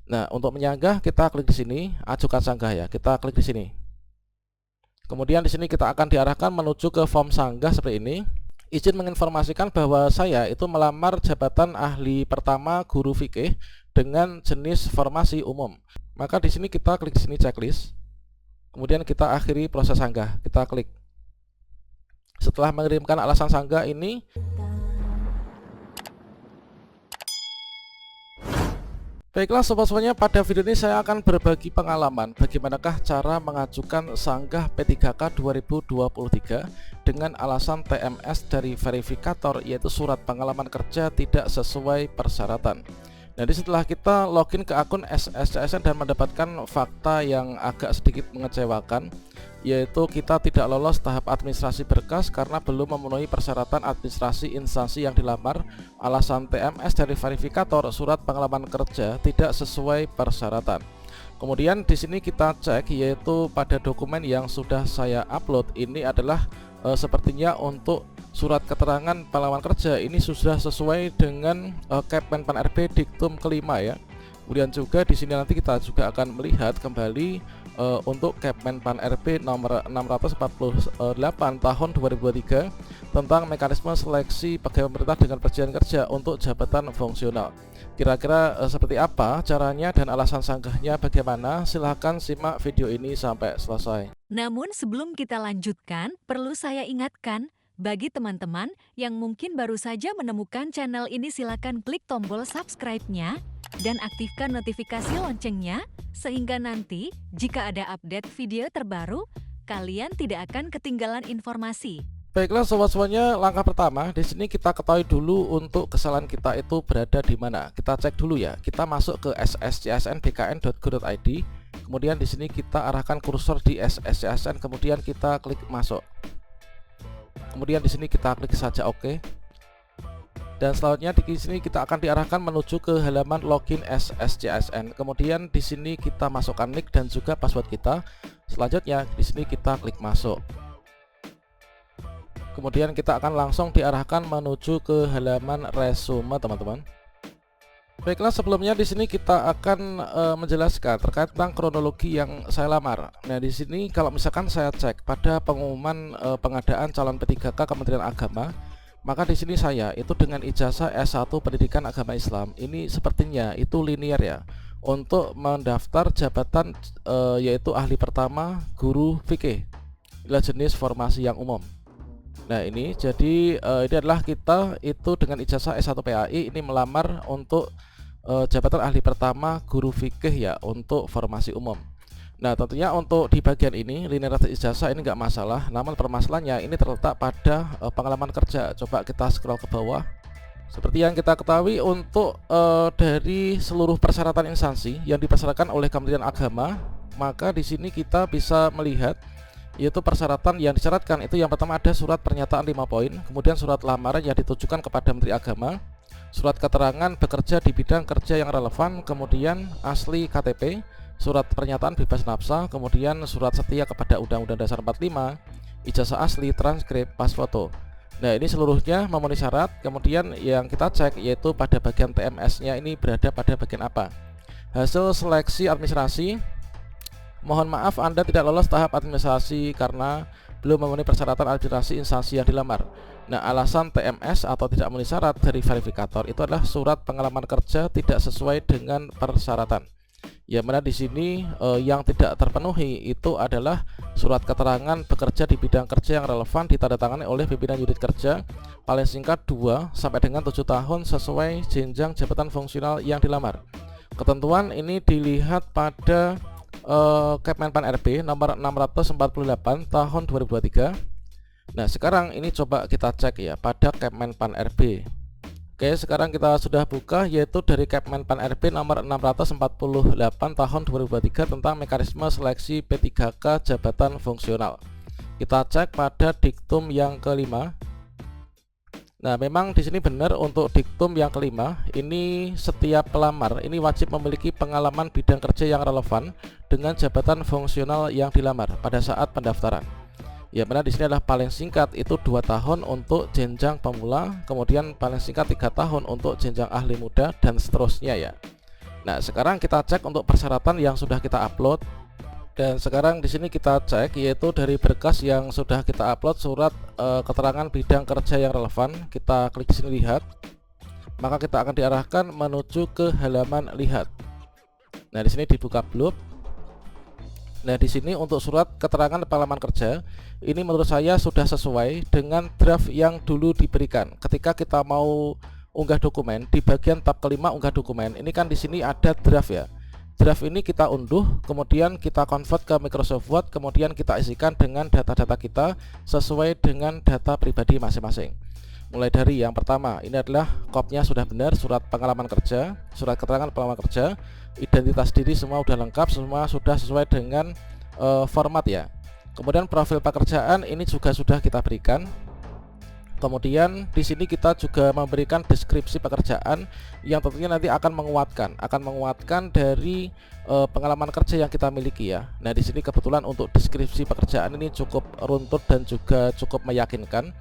Nah, untuk menyanggah kita klik di sini, ajukan sanggah ya. Kita klik di sini. Kemudian di sini kita akan diarahkan menuju ke form sanggah seperti ini. Izin menginformasikan bahwa saya itu melamar jabatan ahli pertama guru fikih dengan jenis formasi umum. Maka di sini kita klik di sini checklist. Kemudian kita akhiri proses sanggah. Kita klik. Setelah mengirimkan alasan sanggah ini, baiklah sobat-sobatnya, pada video ini saya akan berbagi pengalaman bagaimanakah cara mengajukan sanggah P3K 2023 dengan alasan TMS dari verifikator, yaitu surat pengalaman kerja tidak sesuai persyaratan. Jadi setelah kita login ke akun SSCSN dan mendapatkan fakta yang agak sedikit mengecewakan, yaitu kita tidak lolos tahap administrasi berkas karena belum memenuhi persyaratan administrasi instansi yang dilamar. Alasan TMS dari verifikator surat pengalaman kerja tidak sesuai persyaratan. Kemudian di sini kita cek, yaitu pada dokumen yang sudah saya upload ini adalah sepertinya untuk surat keterangan pengalaman kerja ini sudah sesuai dengan Kepmenpan RB diktum kelima ya. Kemudian juga di sini nanti kita juga akan melihat kembali untuk Kepmenpan RB nomor 648 tahun 2023 tentang mekanisme seleksi pegawai pemerintah dengan perjanjian kerja untuk jabatan fungsional. Kira-kira seperti apa caranya dan alasan sanggahnya bagaimana? Silahkan simak video ini sampai selesai. Namun sebelum kita lanjutkan, perlu saya ingatkan, bagi teman-teman yang mungkin baru saja menemukan channel ini, silakan klik tombol subscribe-nya dan aktifkan notifikasi loncengnya sehingga nanti jika ada update video terbaru, kalian tidak akan ketinggalan informasi. Baiklah sobat-sobatnya, langkah pertama di sini kita ketahui dulu untuk kesalahan kita itu berada di mana. Kita cek dulu ya. Kita masuk ke sscsnbkn.go.id. Kemudian di sini kita arahkan kursor di SSCSN, kemudian kita klik masuk. Kemudian di sini kita klik saja OK. Dan selanjutnya di sini kita akan diarahkan menuju ke halaman login SSCSN. Kemudian di sini kita masukkan nick dan juga password kita. Selanjutnya di sini kita klik masuk. Kemudian kita akan langsung diarahkan menuju ke halaman resume, teman-teman. Baiklah, sebelumnya di sini kita akan menjelaskan terkait tentang kronologi yang saya lamar. Nah, di sini kalau misalkan saya cek pada pengumuman pengadaan calon P3K Kementerian Agama, maka di sini saya itu dengan ijazah S1 Pendidikan Agama Islam ini sepertinya itu linear ya untuk mendaftar jabatan yaitu ahli pertama guru fikih adalah jenis formasi yang umum. Nah ini jadi ini adalah kita itu dengan ijazah S1 PAI ini melamar untuk jabatan ahli pertama guru fikih ya untuk formasi umum. Nah tentunya untuk di bagian ini linearitas ijazah ini nggak masalah, namun permasalahannya ini terletak pada pengalaman kerja. Coba kita scroll ke bawah. Seperti yang kita ketahui untuk dari seluruh persyaratan instansi yang dipersyaratkan oleh Kementerian Agama, maka di sini kita bisa melihat yaitu persyaratan yang disyaratkan itu yang pertama ada surat pernyataan 5 poin, kemudian surat lamaran yang ditujukan kepada Menteri Agama, surat keterangan bekerja di bidang kerja yang relevan, kemudian asli KTP, surat pernyataan bebas nafsa, kemudian surat setia kepada Undang-Undang Dasar 45, ijazah asli, transkrip, pas foto. Nah ini seluruhnya memenuhi syarat. Kemudian yang kita cek yaitu pada bagian TMS-nya ini berada pada bagian apa. Hasil seleksi administrasi, mohon maaf Anda tidak lolos tahap administrasi karena belum memenuhi persyaratan administrasi instansi yang dilamar. Nah alasan TMS atau tidak memenuhi syarat dari verifikator itu adalah surat pengalaman kerja tidak sesuai dengan persyaratan. Yang mana di sini yang tidak terpenuhi itu adalah surat keterangan bekerja di bidang kerja yang relevan ditandatangani oleh pimpinan unit kerja paling singkat 2 sampai dengan 7 tahun sesuai jenjang jabatan fungsional yang dilamar. Ketentuan ini dilihat pada Kepmenpan RB nomor 648 tahun 2023. Nah sekarang ini coba kita cek ya pada Kepmenpan RB. Oke, sekarang kita sudah buka yaitu dari Kepmenpan RB nomor 648 tahun 2023 tentang mekanisme seleksi P3K jabatan fungsional. Kita cek pada diktum yang kelima. Nah memang di sini benar untuk diktum yang kelima ini setiap pelamar ini wajib memiliki pengalaman bidang kerja yang relevan dengan jabatan fungsional yang dilamar pada saat pendaftaran. Ya benar di sini adalah paling singkat itu 2 tahun untuk jenjang pemula, kemudian paling singkat 3 tahun untuk jenjang ahli muda dan seterusnya ya. Nah, sekarang kita cek untuk persyaratan yang sudah kita upload. Dan sekarang di sini kita cek, yaitu dari berkas yang sudah kita upload surat keterangan bidang kerja yang relevan. Kita klik di sini lihat. Maka kita akan diarahkan menuju ke halaman lihat. Nah, di sini dibuka blog. Nah, di sini untuk surat keterangan pengalaman kerja, ini menurut saya sudah sesuai dengan draft yang dulu diberikan. Ketika kita mau unggah dokumen, di bagian tab kelima unggah dokumen, ini kan di sini ada draft ya. Draft ini kita unduh, kemudian kita convert ke Microsoft Word, kemudian kita isikan dengan data-data kita sesuai dengan data pribadi masing-masing. Mulai dari yang pertama, ini adalah kopnya sudah benar, surat pengalaman kerja, surat keterangan pengalaman kerja, identitas diri semua sudah lengkap, semua sudah sesuai dengan format ya. Kemudian profil pekerjaan ini juga sudah kita berikan. Kemudian di sini kita juga memberikan deskripsi pekerjaan yang tentunya nanti akan menguatkan dari pengalaman kerja yang kita miliki ya. Nah, di sini kebetulan untuk deskripsi pekerjaan ini cukup runtut dan juga cukup meyakinkan.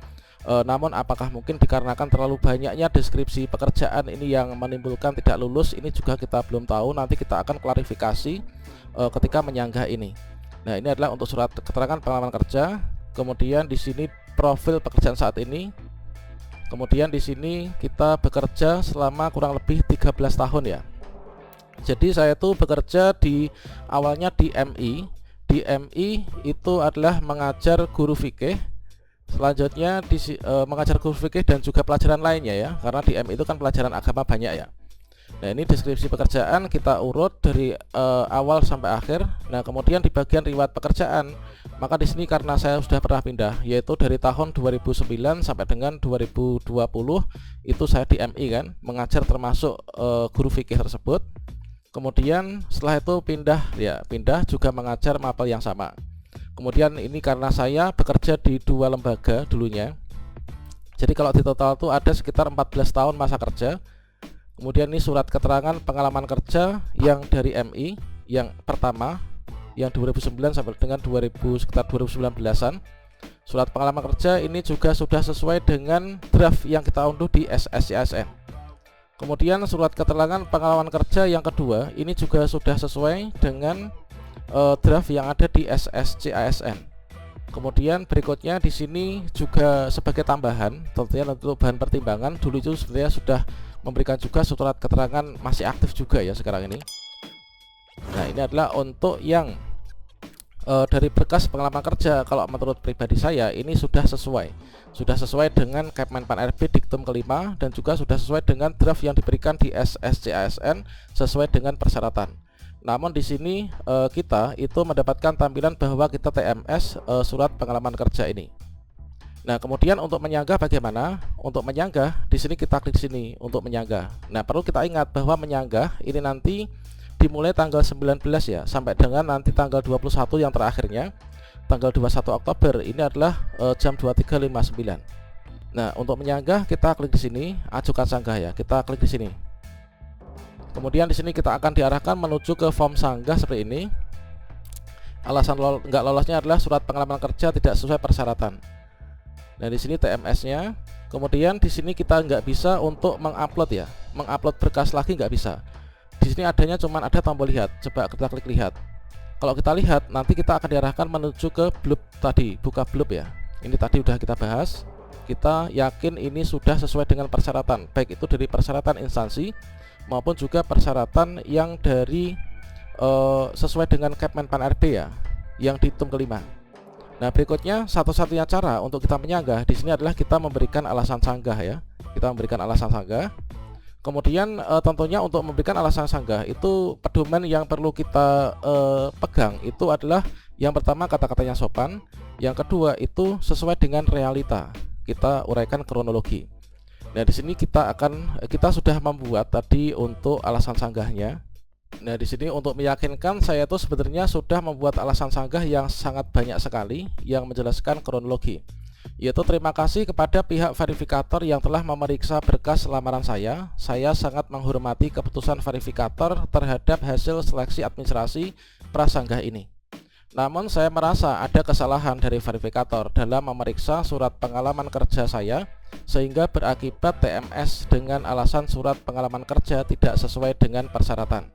Namun apakah mungkin dikarenakan terlalu banyaknya deskripsi pekerjaan ini yang menimbulkan tidak lulus, ini juga kita belum tahu. Nanti kita akan klarifikasi ketika menyanggah ini. Nah, ini adalah untuk surat keterangan pengalaman kerja. Kemudian di sini profil pekerjaan saat ini. Kemudian di sini kita bekerja selama kurang lebih 13 tahun ya. Jadi saya itu bekerja awalnya di MI. Di MI itu adalah mengajar guru fikih. Selanjutnya mengajar guru fikih dan juga pelajaran lainnya ya. Karena di MI itu kan pelajaran agama banyak ya. Nah, ini deskripsi pekerjaan kita urut dari awal sampai akhir. Nah, kemudian di bagian riwayat pekerjaan, maka di sini karena saya sudah pernah pindah, yaitu dari tahun 2009 sampai dengan 2020 itu saya di MI kan, mengajar termasuk guru fikih tersebut. Kemudian setelah itu pindah juga mengajar mapel yang sama. Kemudian ini karena saya bekerja di 2 lembaga dulunya. Jadi kalau di total itu ada sekitar 14 tahun masa kerja. Kemudian ini surat keterangan pengalaman kerja yang dari MI yang pertama, yang 2009 sampai dengan sekitar 2019-an. Surat pengalaman kerja ini juga sudah sesuai dengan draft yang kita unduh di SSCASN. Kemudian surat keterangan pengalaman kerja yang kedua ini juga sudah sesuai dengan draft yang ada di SSCASN. Kemudian berikutnya di sini juga sebagai tambahan, tentunya untuk bahan pertimbangan, dulu itu sebenarnya sudah memberikan juga surat keterangan masih aktif juga ya sekarang ini. Nah, ini adalah untuk yang dari berkas pengalaman kerja. Kalau menurut pribadi saya ini sudah sesuai dengan Kepmenpan RB diktum kelima dan juga sudah sesuai dengan draft yang diberikan di SSCASN sesuai dengan persyaratan. Namun di sini kita itu mendapatkan tampilan bahwa kita TMS surat pengalaman kerja ini. Nah, kemudian untuk menyanggah bagaimana? Untuk menyanggah di sini kita klik sini untuk menyanggah. Nah, perlu kita ingat bahwa menyanggah ini nanti dimulai tanggal 19 ya sampai dengan nanti tanggal 21 yang terakhirnya tanggal 21 Oktober ini adalah jam 23.59. Nah, untuk menyanggah kita klik di sini, ajukan sanggah ya. Kita klik di sini. Kemudian di sini kita akan diarahkan menuju ke form sanggah seperti ini. Alasan nggak lolosnya adalah surat pengalaman kerja tidak sesuai persyaratan. Nah, di sini TMS-nya. Kemudian di sini kita nggak bisa untuk mengupload ya, mengupload berkas lagi nggak bisa. Di sini adanya cuman ada tombol lihat. Coba kita klik lihat. Kalau kita lihat, nanti kita akan diarahkan menuju ke blub tadi, buka blub ya. Ini tadi udah kita bahas. Kita yakin ini sudah sesuai dengan persyaratan, baik itu dari persyaratan instansi maupun juga persyaratan yang dari sesuai dengan Kepmenpan RB ya, yang diktum kelima. Nah, berikutnya satu-satunya cara untuk kita menyanggah di sini adalah kita memberikan alasan sanggah ya. Kita memberikan alasan sanggah. Kemudian tentunya untuk memberikan alasan sanggah itu pedoman yang perlu kita pegang itu adalah yang pertama kata-katanya sopan, yang kedua itu sesuai dengan realita. Kita uraikan kronologi. Nah, di sini kita sudah membuat tadi untuk alasan sanggahnya. Nah, di sini untuk meyakinkan saya itu sebenarnya sudah membuat alasan sanggah yang sangat banyak sekali yang menjelaskan kronologi. Yaitu terima kasih kepada pihak verifikator yang telah memeriksa berkas lamaran saya. Saya sangat menghormati keputusan verifikator terhadap hasil seleksi administrasi prasanggah ini. Namun saya merasa ada kesalahan dari verifikator dalam memeriksa surat pengalaman kerja saya sehingga berakibat TMS dengan alasan surat pengalaman kerja tidak sesuai dengan persyaratan.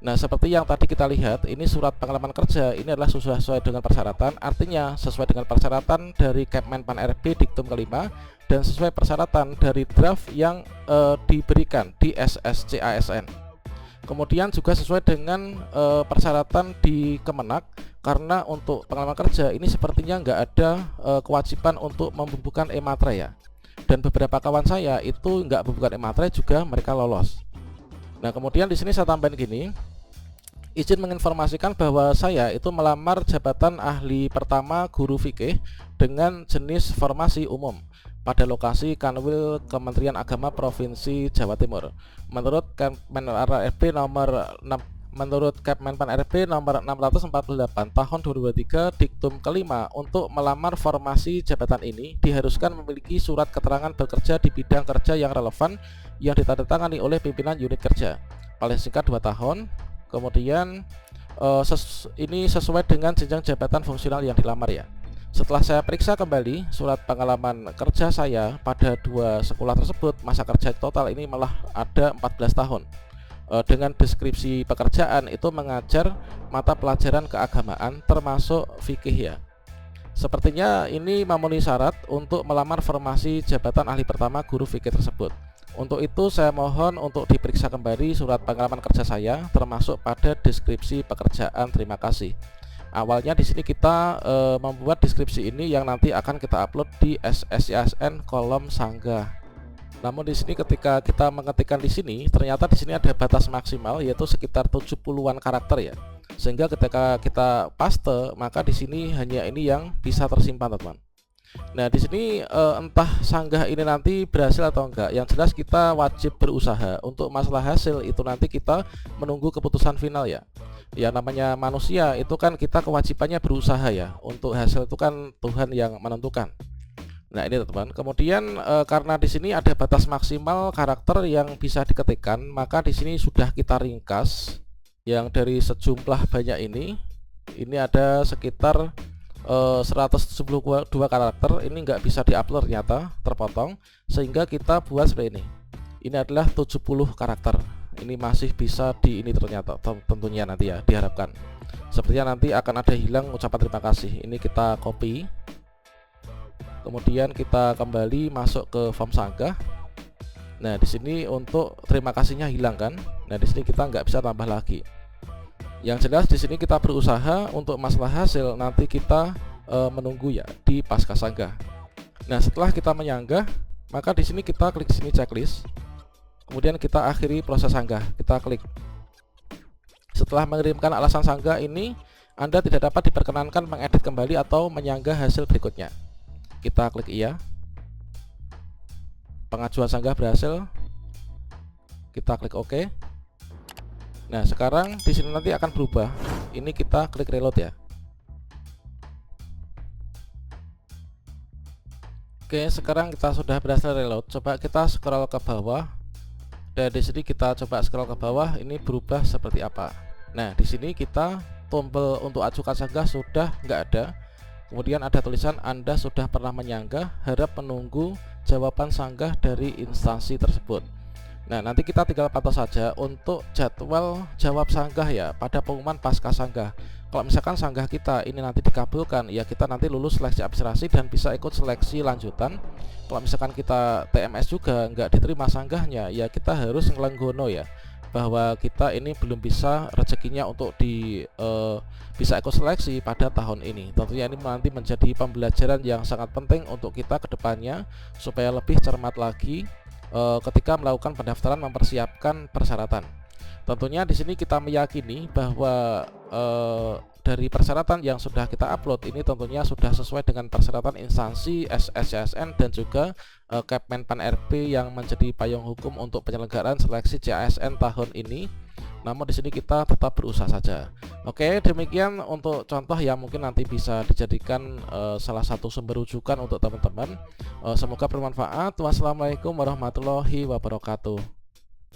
Nah, seperti yang tadi kita lihat, ini surat pengalaman kerja ini adalah sesuai dengan persyaratan, artinya sesuai dengan persyaratan dari Kepmenpan RB diktum kelima dan sesuai persyaratan dari draft yang diberikan di SSCASN. Kemudian juga sesuai dengan persyaratan di Kemenak, karena untuk pengalaman kerja ini sepertinya nggak ada kewajiban untuk membubuhkan e-matre ya. Dan beberapa kawan saya itu nggak membubuhkan e-matre juga mereka lolos. Nah, kemudian di sini saya tambahin gini, izin menginformasikan bahwa saya itu melamar jabatan ahli pertama guru fikih dengan jenis formasi umum pada lokasi Kanwil Kementerian Agama Provinsi Jawa Timur. Menurut Kepmenpan RB nomor 648 tahun 2023 diktum kelima, untuk melamar formasi jabatan ini diharuskan memiliki surat keterangan bekerja di bidang kerja yang relevan yang ditandatangani oleh pimpinan unit kerja paling singkat 2 tahun. Kemudian ini sesuai dengan jenjang jabatan fungsional yang dilamar ya. Setelah saya periksa kembali surat pengalaman kerja saya pada 2 sekolah tersebut, masa kerja total ini malah ada 14 tahun. Dengan deskripsi pekerjaan itu mengajar mata pelajaran keagamaan termasuk fikih ya. Sepertinya ini memenuhi syarat untuk melamar formasi jabatan ahli pertama guru fikih tersebut. Untuk itu saya mohon untuk diperiksa kembali surat pengalaman kerja saya termasuk pada deskripsi pekerjaan. Terima kasih. Awalnya di sini kita membuat deskripsi ini yang nanti akan kita upload di SSCASN kolom sanggah. Namun di sini ketika kita mengetikkan di sini, ternyata di sini ada batas maksimal yaitu sekitar 70-an karakter ya. Sehingga ketika kita paste, maka di sini hanya ini yang bisa tersimpan, teman-teman. Nah, di sini entah sanggah ini nanti berhasil atau enggak. Yang jelas kita wajib berusaha. Untuk masalah hasil itu nanti kita menunggu keputusan final ya. Ya namanya manusia itu kan kita kewajibannya berusaha ya. Untuk hasil itu kan Tuhan yang menentukan. Nah, ini teman-teman. Kemudian karena di sini ada batas maksimal karakter yang bisa diketikkan, maka di sini sudah kita ringkas yang dari sejumlah banyak ini. Ini ada sekitar 172 karakter. Ini nggak bisa diupload ternyata, terpotong, sehingga kita buat seperti ini. Ini adalah 70 karakter. Ini masih bisa di ini ternyata, tentunya nanti ya, diharapkan. Sepertinya nanti akan ada hilang ucapan terima kasih. Ini kita copy. Kemudian kita kembali masuk ke form sanggah. Nah, di sini untuk terima kasihnya hilang kan. Nah, di sini kita nggak bisa tambah lagi. Yang jelas di sini kita berusaha. Untuk masalah hasil nanti kita menunggu ya di pasca sanggah. Nah, setelah kita menyanggah, maka di sini kita klik sini checklist. Kemudian kita akhiri proses sanggah. Kita klik. Setelah mengirimkan alasan sanggah ini, Anda tidak dapat diperkenankan mengedit kembali atau menyanggah hasil berikutnya. Kita klik iya. Pengajuan sanggah berhasil. Kita klik OK. Nah, sekarang di sini nanti akan berubah. Ini kita klik reload ya. Oke, sekarang kita sudah berhasil reload. Coba kita scroll ke bawah. Dan di sini kita coba scroll ke bawah, ini berubah seperti apa. Nah, di sini kita tombol untuk ajukan sanggah sudah nggak ada. Kemudian ada tulisan Anda sudah pernah menyanggah, harap menunggu jawaban sanggah dari instansi tersebut. Nah, nanti kita tinggal pantau saja untuk jadwal jawab sanggah ya pada pengumuman pasca sanggah. Kalau misalkan sanggah kita ini nanti dikabulkan, ya kita nanti lulus seleksi administrasi dan bisa ikut seleksi lanjutan. Kalau misalkan kita TMS juga nggak diterima sanggahnya, ya kita harus ngelenggono ya bahwa kita ini belum bisa rezekinya untuk bisa ikut seleksi pada tahun ini. Tentunya ini nanti menjadi pembelajaran yang sangat penting untuk kita ke depannya supaya lebih cermat lagi ketika melakukan pendaftaran, mempersiapkan persyaratan. Tentunya di sini kita meyakini bahwa dari persyaratan yang sudah kita upload ini tentunya sudah sesuai dengan persyaratan instansi SSCASN dan juga Kepmenpan RB yang menjadi payung hukum untuk penyelenggaraan seleksi CASN tahun ini. Namun di sini kita tetap berusaha saja. Oke, demikian untuk contoh yang mungkin nanti bisa dijadikan salah satu sumber rujukan untuk teman-teman. Semoga bermanfaat. Wassalamualaikum warahmatullahi wabarakatuh.